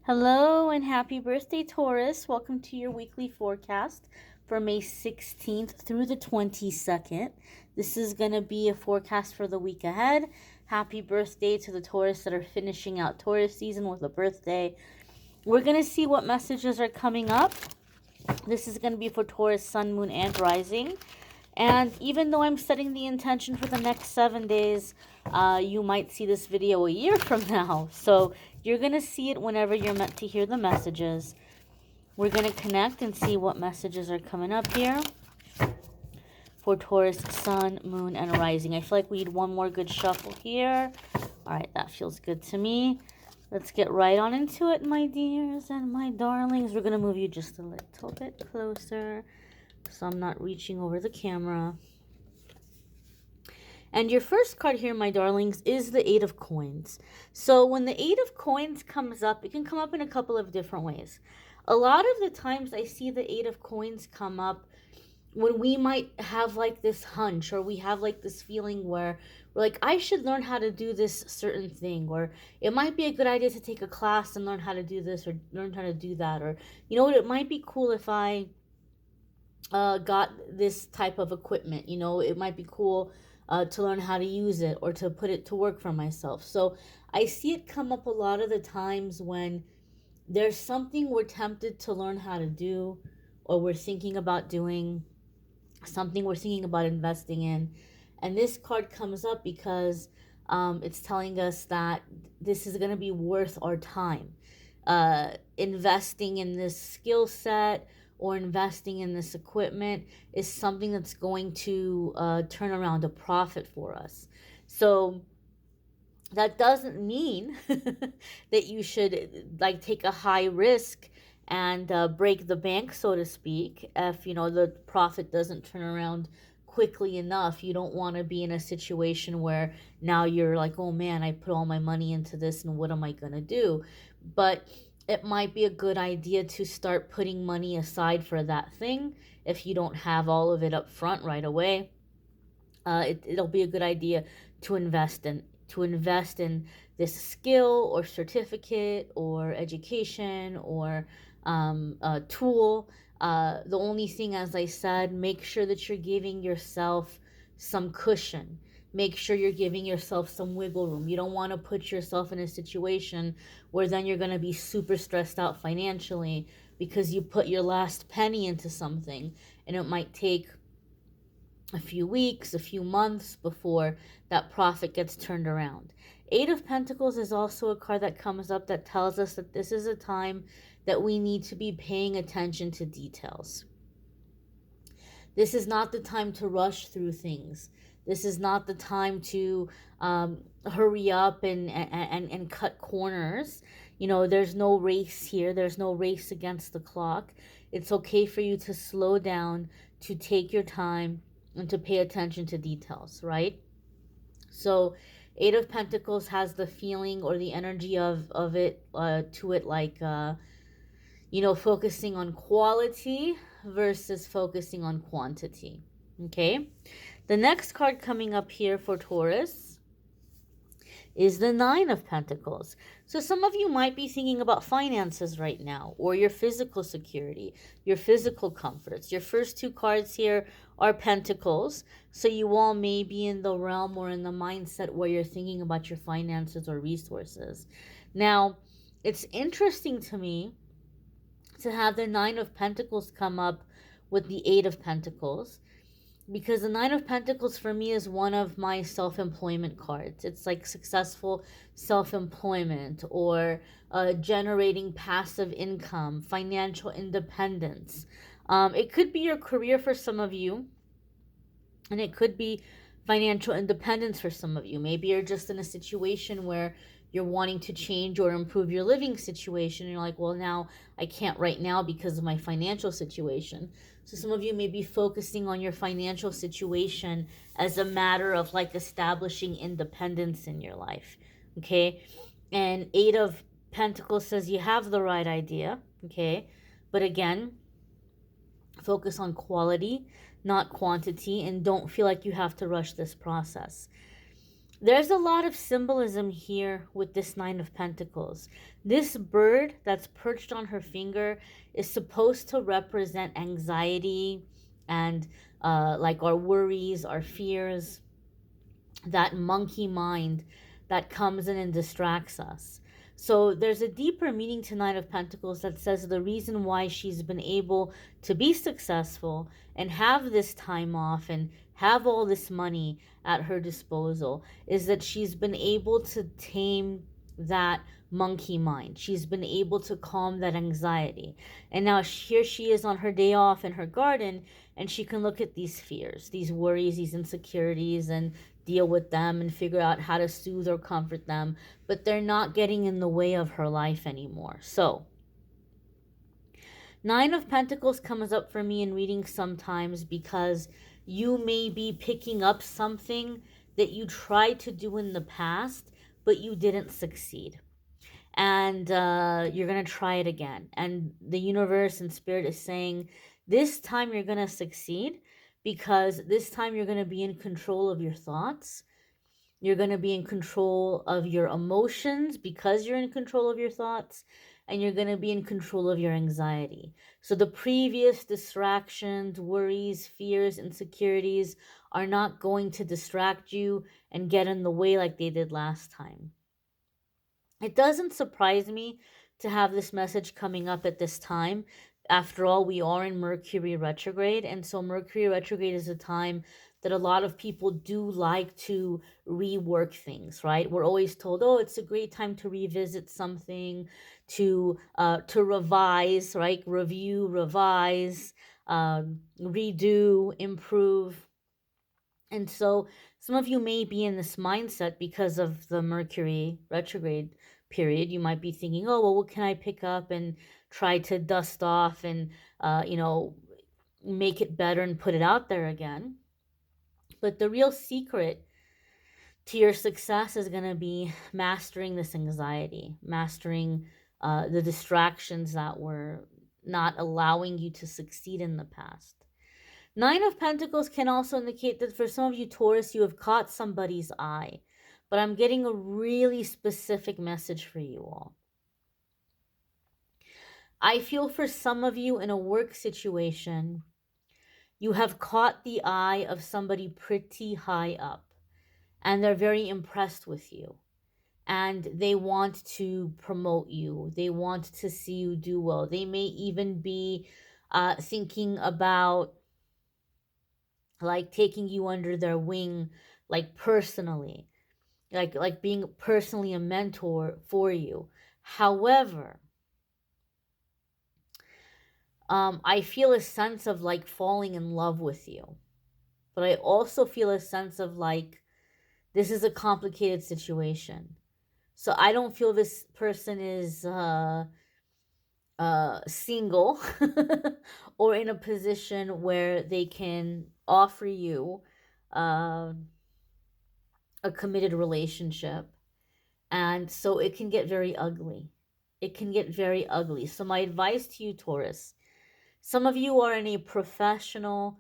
Hello and happy birthday, Taurus. Welcome to your weekly forecast for May 16th through the 22nd. This is going to be a forecast for the week ahead. Happy birthday to the Taurus that are finishing out Taurus season with a birthday. We're going to see what messages are coming up. This is going to be for Taurus, Sun, Moon, and Rising. And even though I'm setting the intention for the next 7 days, you might see this video a year from now. So you're going to see it whenever you're meant to hear the messages. We're going to connect and see what messages are coming up here for Taurus, Sun, Moon, and Rising. I feel like we need one more good shuffle here. All right, that feels good to me. Let's get right on into it, my dears and my darlings. We're going to move you just a little bit closer so I'm not reaching over the camera. And your first card here, my darlings, is the Eight of Coins. So when the Eight of Coins comes up, it can come up in a couple of different ways. A lot of the times I see the Eight of Coins come up when we might have like this hunch, or we have like this feeling where we're like, I should learn how to do this certain thing, or it might be a good idea to take a class and learn how to do this or learn how to do that, or you know what, it might be cool if I got this type of equipment. You know, it might be cool to learn how to use it or to put it to work for myself. So I see it come up a lot of the times when there's something we're tempted to learn how to do, or we're thinking about doing something, we're thinking about investing in. And this card comes up because it's telling us that this is going to be worth our time. Investing in this skill set or investing in this equipment is something that's going to turn around a profit for us. So that doesn't mean that you should like take a high risk and break the bank, so to speak, if you know the profit doesn't turn around quickly enough. You don't want to be in a situation where now you're like, oh man, I put all my money into this and what am I going to do? But it might be a good idea to start putting money aside for that thing if you don't have all of it up front right away. It'll be a good idea to invest in this skill or certificate or education or a tool. The only thing, as I said, make sure that you're giving yourself some cushion. Make sure you're giving yourself some wiggle room. You don't want to put yourself in a situation where then you're going to be super stressed out financially because you put your last penny into something, and it might take a few weeks, a few months before that profit gets turned around. Eight of Pentacles is also a card that comes up that tells us that this is a time that we need to be paying attention to details. This is not the time to rush through things. This is not the time to hurry up and cut corners. You know, there's no race here. There's no race against the clock. It's okay for you to slow down, to take your time, and to pay attention to details, right? So Eight of Pentacles has the feeling or the energy of it to it, like you know, focusing on quality versus focusing on quantity. Okay, the next card coming up here for Taurus is the Nine of Pentacles. So some of you might be thinking about finances right now, or your physical security, your physical comforts. Your first two cards here are Pentacles. So you all may be in the realm or in the mindset where you're thinking about your finances or resources. Now, it's interesting to me to have the Nine of Pentacles come up with the Eight of Pentacles, because the Nine of Pentacles for me is one of my self-employment cards. It's like successful self-employment, or generating passive income, financial independence. It could be your career for some of you, and it could be financial independence for some of you. Maybe you're just in a situation where you're wanting to change or improve your living situation. And you're like, well, now I can't right now because of my financial situation. So some of you may be focusing on your financial situation as a matter of like establishing independence in your life. Okay. And Eight of Pentacles says you have the right idea. Okay. But again, focus on quality, not quantity, and don't feel like you have to rush this process. There's a lot of symbolism here with this Nine of Pentacles. This bird that's perched on her finger is supposed to represent anxiety and like our worries, our fears, that monkey mind that comes in and distracts us. So there's a deeper meaning to Nine of Pentacles that says the reason why she's been able to be successful and have this time off and have all this money at her disposal is that she's been able to tame that monkey mind. She's been able to calm that anxiety. And now here she is on her day off in her garden, and she can look at these fears, these worries, these insecurities, and deal with them and figure out how to soothe or comfort them, but they're not getting in the way of her life anymore. So, Nine of Pentacles comes up for me in reading sometimes because you may be picking up something that you tried to do in the past, but you didn't succeed. And you're going to try it again. And the universe and spirit is saying, this time you're going to succeed because this time you're going to be in control of your thoughts. You're going to be in control of your emotions because you're in control of your thoughts, and you're going to be in control of your anxiety. So the previous distractions, worries, fears, insecurities are not going to distract you and get in the way like they did last time. It doesn't surprise me to have this message coming up at this time. After all, we are in Mercury retrograde, and so Mercury retrograde is a time that a lot of people do like to rework things, right? We're always told, oh, it's a great time to revisit something, to revise, right? Review, revise, redo, improve. And so some of you may be in this mindset because of the Mercury retrograde period. You might be thinking, oh, well, what can I pick up and try to dust off and, make it better and put it out there again. But the real secret to your success is going to be mastering this anxiety, mastering the distractions that were not allowing you to succeed in the past. Nine of Pentacles can also indicate that for some of you, Taurus, you have caught somebody's eye. But I'm getting a really specific message for you all. I feel for some of you in a work situation, you have caught the eye of somebody pretty high up, and they're very impressed with you. And they want to promote you. They want to see you do well. They may even be thinking about like taking you under their wing, like personally, like being personally a mentor for you. However, I feel a sense of like falling in love with you, but I also feel a sense of like this is a complicated situation. So I don't feel this person is single or in a position where they can offer you uh, a committed relationship. And so it can get very ugly. It can get very ugly. So, my advice to you, Taurus, some of you are in a professional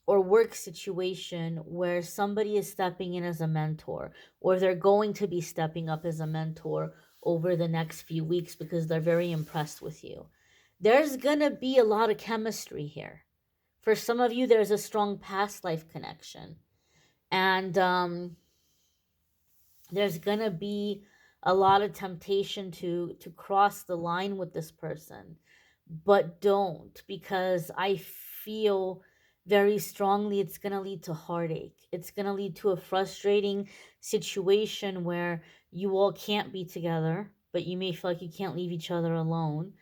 or work situation where somebody is stepping in as a mentor, or they're going to be stepping up as a mentor over the next few weeks because they're very impressed with you. There's going to be a lot of chemistry here. For some of you, there's a strong past life connection. And there's going to be a lot of temptation to cross the line with this person, but don't, because I feel very strongly it's going to lead to heartache. It's going to lead to a frustrating situation where you all can't be together, but you may feel like you can't leave each other alone,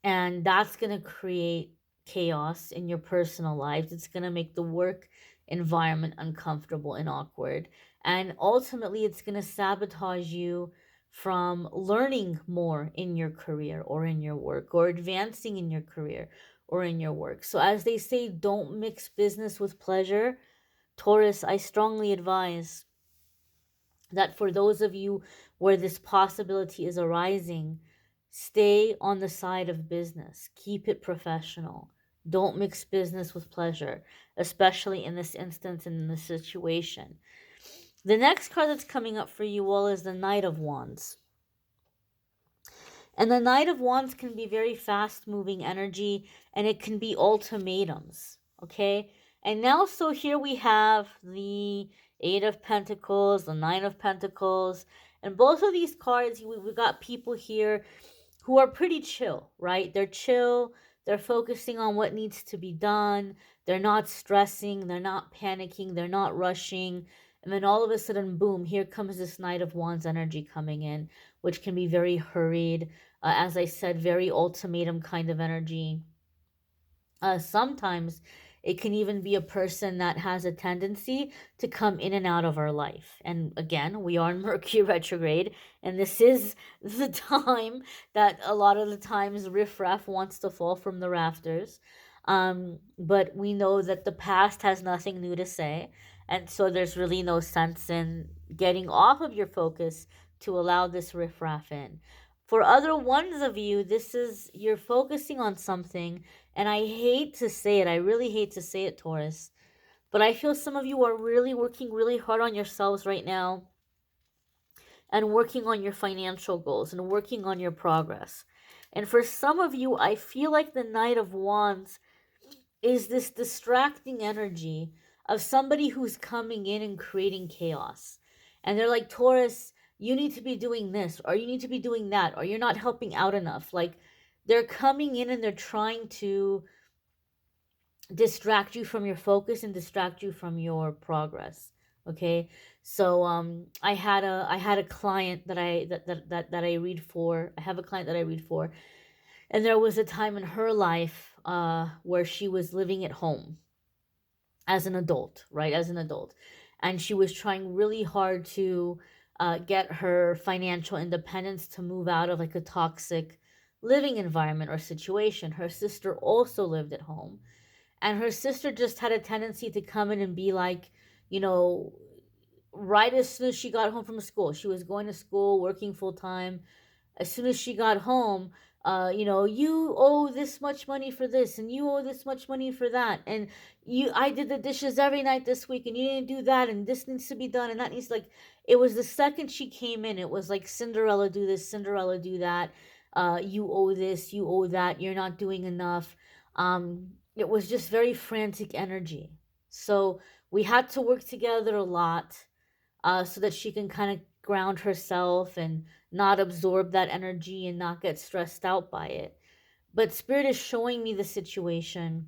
and that's going to create chaos in your personal lives. It's going to make the work environment uncomfortable and awkward. And ultimately, it's going to sabotage you from learning more in your career or in your work, or advancing in your career or in your work. So, as they say, don't mix business with pleasure. Taurus, I strongly advise that for those of you where this possibility is arising, stay on the side of business. Keep it professional. Don't mix business with pleasure, especially in this instance and in this situation. The next card that's coming up for you all is the Knight of Wands. And the Knight of Wands can be very fast moving energy, and it can be ultimatums. Okay. And now, so here we have the Eight of Pentacles, the Nine of Pentacles, and both of these cards, we got people here who are pretty chill, right? They're chill. They're focusing on what needs to be done. They're not stressing. They're not panicking. They're not rushing. And then all of a sudden, boom, here comes this Knight of Wands energy coming in, which can be very hurried. As I said, very ultimatum kind of energy. Sometimes it can even be a person that has a tendency to come in and out of our life. And again, we are in Mercury retrograde, and this is the time that a lot of the times riffraff wants to fall from the rafters. But we know that the past has nothing new to say, and so there's really no sense in getting off of your focus to allow this riffraff in. For other ones of you, this is you're focusing on something, and I hate to say it, I really hate to say it, Taurus, but I feel some of you are really working really hard on yourselves right now and working on your financial goals and working on your progress. And for some of you, I feel like the Knight of Wands is this distracting energy of somebody who's coming in and creating chaos. And they're like, Taurus, you need to be doing this, or you need to be doing that, or you're not helping out enough. Like, they're coming in and they're trying to distract you from your focus and distract you from your progress. Okay. So I had a client that I read for. I have a client that I read for, and there was a time in her life where she was living at home as an adult, right? As an adult. And she was trying really hard to get her financial independence, to move out of like a toxic living environment or situation. Her sister also lived at home. And her sister just had a tendency to come in and be like, you know, right as soon as she got home from school, she was going to school, working full time. As soon as she got home, you owe this much money for this, and you owe this much money for that, and I did the dishes every night this week, and you didn't do that, and this needs to be done, and that needs, like, it was the second she came in, it was like Cinderella do this, Cinderella do that, you owe this, you owe that, you're not doing enough. It was just very frantic energy. So we had to work together a lot, so that she can kind of ground herself and not absorb that energy and not get stressed out by it. But Spirit is showing me the situation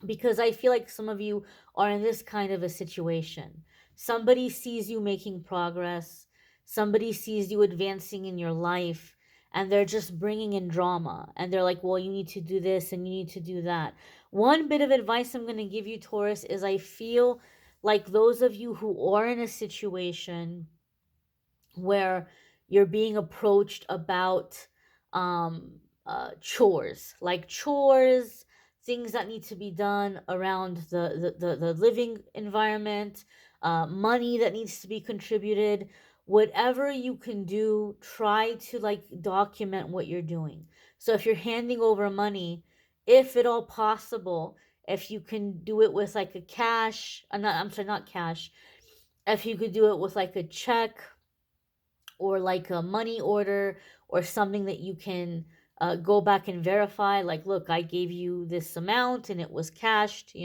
because I feel like some of you are in this kind of a situation. Somebody sees you making progress, somebody sees you advancing in your life, and they're just bringing in drama. And they're like, well, you need to do this and you need to do that. One bit of advice I'm going to give you, Taurus, is I feel like those of you who are in a situation where you're being approached about chores, like chores, things that need to be done around the living environment, money that needs to be contributed. Whatever you can do, try to like document what you're doing. So if you're handing over money, if at all possible, if you can do it with like a cash, I'm sorry, not cash, if you could do it with like a check or like a money order or something that you can go back and verify, like, look, I gave you this amount and it was cashed,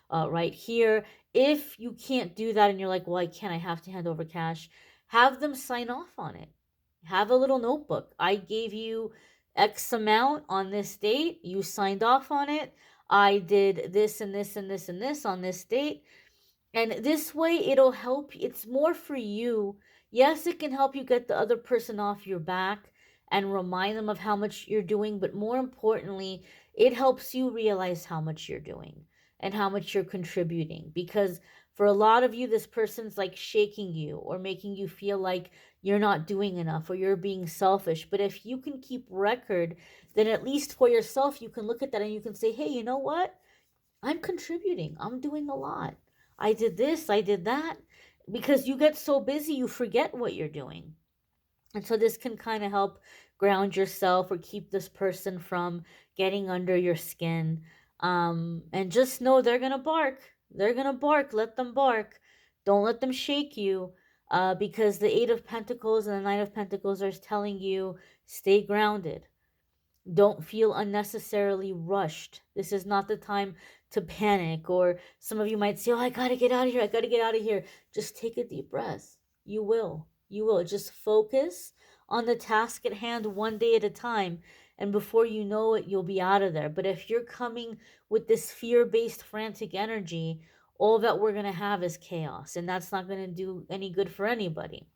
right here. If you can't do that and you're like, well, I can't, I have to hand over cash, have them sign off on it. Have a little notebook. I gave you X amount on this date, you signed off on it, I did this and this and this and this on this date. And this way, it'll help. It's more for you. Yes, it can help you get the other person off your back and remind them of how much you're doing. But more importantly, it helps you realize how much you're doing and how much you're contributing. Because for a lot of you, this person's like shaking you or making you feel like you're not doing enough or you're being selfish. But if you can keep record, then at least for yourself, you can look at that and you can say, hey, you know what? I'm contributing. I'm doing a lot. I did this, I did that. Because you get so busy, you forget what you're doing. And so this can kind of help ground yourself or keep this person from getting under your skin. And just know they're going to bark. They're going to bark. Let them bark. Don't let them shake you, because the Eight of Pentacles and the Nine of Pentacles are telling you stay grounded. Don't feel unnecessarily rushed. This is not the time to panic. Or some of you might say, oh, I gotta get out of here. I gotta get out of here. Just take a deep breath. You will. You will. Just focus on the task at hand one day at a time. And before you know it, you'll be out of there. But if you're coming with this fear based, frantic energy, all that we're going to have is chaos. And that's not going to do any good for anybody.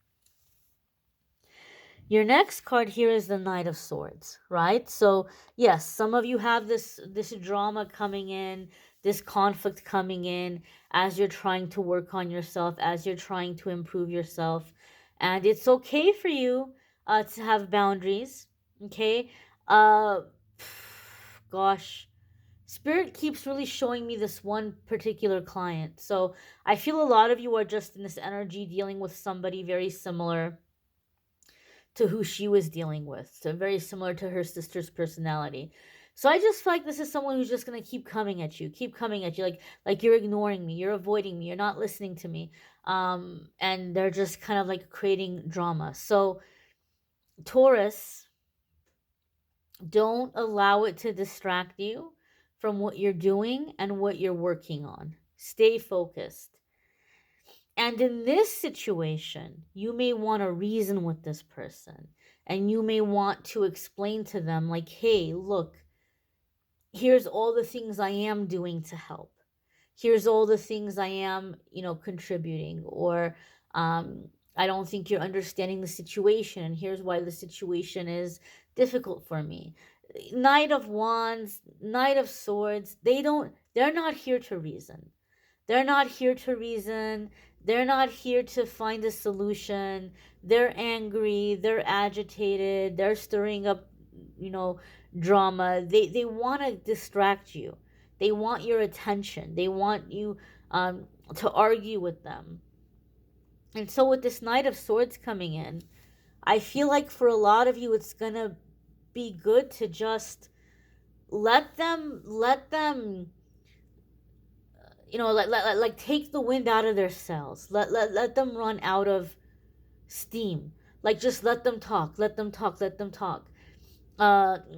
Your next card here is the Knight of Swords, right? So yes, some of you have this drama coming in, this conflict coming in as you're trying to work on yourself, as you're trying to improve yourself. And it's okay for you to have boundaries, okay? Uh, gosh, Spirit keeps really showing me this one particular client. So I feel a lot of you are just in this energy dealing with somebody very similar to who she was dealing with, so very similar to her sister's personality. So I just feel like this is someone who's just gonna keep coming at you, like you're ignoring me, you're avoiding me, you're not listening to me, and they're just kind of like creating drama. So Taurus, don't allow it to distract you from what you're doing and what you're working on. Stay focused. And in this situation, you may want to reason with this person, and you may want to explain to them, like, hey, look, here's all the things I am doing to help. Here's all the things I am, contributing. Or, I don't think you're understanding the situation, and here's why the situation is difficult for me. Knight of Wands, Knight of Swords, they're not here to reason. They're not here to reason. They're not here to find a solution. They're angry. They're agitated. They're stirring up, drama. They want to distract you. They want your attention. They want you to argue with them. And so with this Knight of Swords coming in, I feel like for a lot of you, it's going to be good to just let them like take the wind out of their sails. Let them run out of steam. Like, just let them talk.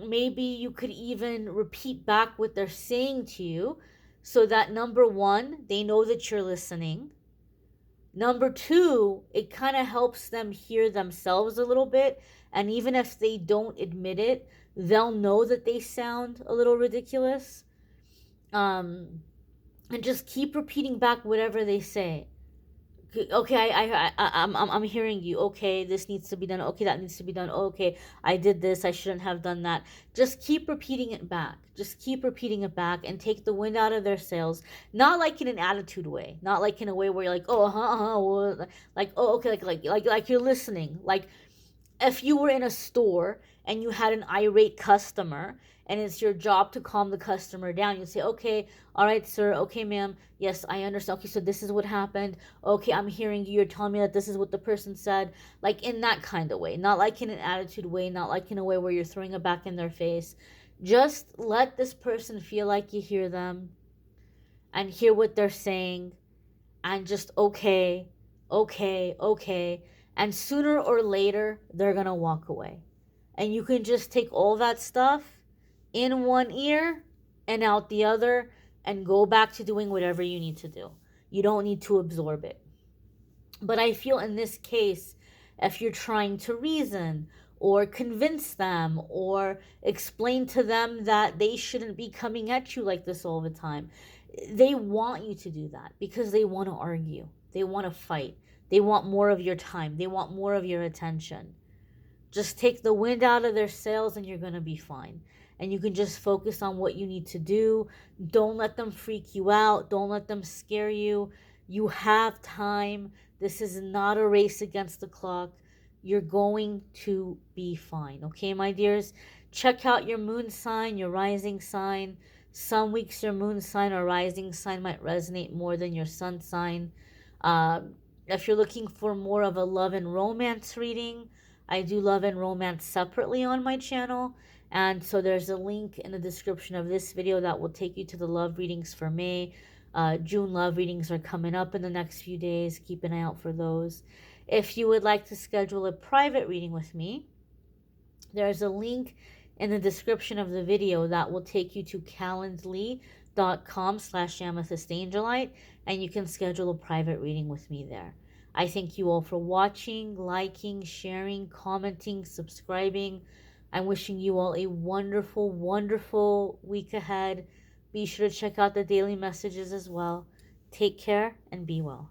Maybe you could even repeat back what they're saying to you, so that number one, they know that you're listening. Number two, it kind of helps them hear themselves a little bit. And even if they don't admit it, they'll know that they sound a little ridiculous. And just keep repeating back whatever they say. Okay, I'm hearing you. Okay, this needs to be done. Okay, that needs to be done. Okay, I did this. I shouldn't have done that. Just keep repeating it back. Just keep repeating it back, and take the wind out of their sails. Not like in an attitude way. Not like in a way where you're like, oh, well, like, oh, okay, like you're listening. Like, if you were in a store and you had an irate customer, and it's your job to calm the customer down, you say, okay, all right, sir, okay, ma'am, yes, I understand. Okay, so this is what happened. Okay, I'm hearing you. You're telling me that this is what the person said. Like, in that kind of way. Not like in an attitude way. Not like in a way where you're throwing it back in their face. Just let this person feel like you hear them and hear what they're saying, and just okay. And sooner or later, they're going to walk away. And you can just take all that stuff in one ear and out the other, and go back to doing whatever you need to do. You don't need to absorb it. But I feel in this case, if you're trying to reason or convince them or explain to them that they shouldn't be coming at you like this all the time, they want you to do that because they want to argue. They want to fight. They want more of your time. They want more of your attention. Just take the wind out of their sails and you're going to be fine. And you can just focus on what you need to do. Don't let them freak you out. Don't let them scare you. You have time. This is not a race against the clock. You're going to be fine. Okay, my dears? Check out your moon sign, your rising sign. Some weeks your moon sign or rising sign might resonate more than your sun sign. If you're looking for more of a love and romance reading, I do love and romance separately on my channel. And so there's a link in the description of this video that will take you to the love readings for May. June love readings are coming up in the next few days. Keep an eye out for those. If you would like to schedule a private reading with me, there's a link in the description of the video that will take you to calendly.com/amethystangelite, and you can schedule a private reading with me there. I thank you all for watching, liking, sharing, commenting, subscribing. I'm wishing you all a wonderful, wonderful week ahead. Be sure to check out the daily messages as well. Take care and be well.